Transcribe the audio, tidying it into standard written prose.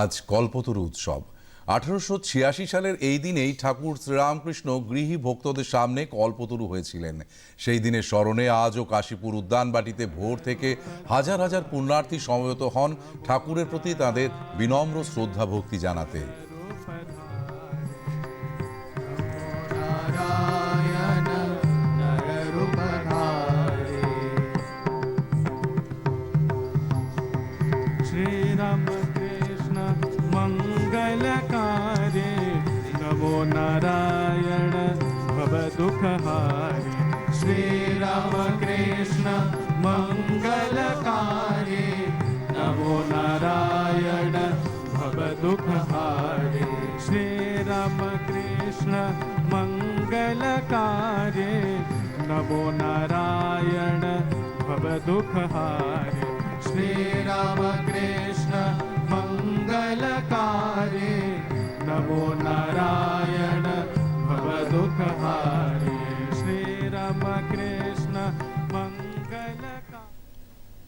আজ কল্পতরু উৎসব। 1886 সালের এই দিনেই ঠাকুর শ্রীরামকৃষ্ণ গৃহী ভক্তদের সামনে কল্পতরু হয়েছিলেন। সেই দিনের স্মরণে আজও কাশীপুর উদ্যানবাটিতে ভোর থেকে হাজার হাজার পুণ্যার্থী সমবেত হন ঠাকুরের প্রতি তাদের বিনম্র শ্রদ্ধা ভক্তি জানাতে। मंगलकारे नमो नारायण भव दुःखहारे श्री राम कृष्ण मंगलकारे नमो नारायण भव दुःखहारे श्री राम कृष्ण मंगलकारे नमो नारायण भव दुःखहारे श्री राम कृष्ण मंगलकारे नमो नारायण भव दुःखहारे श्री राम कृष्ण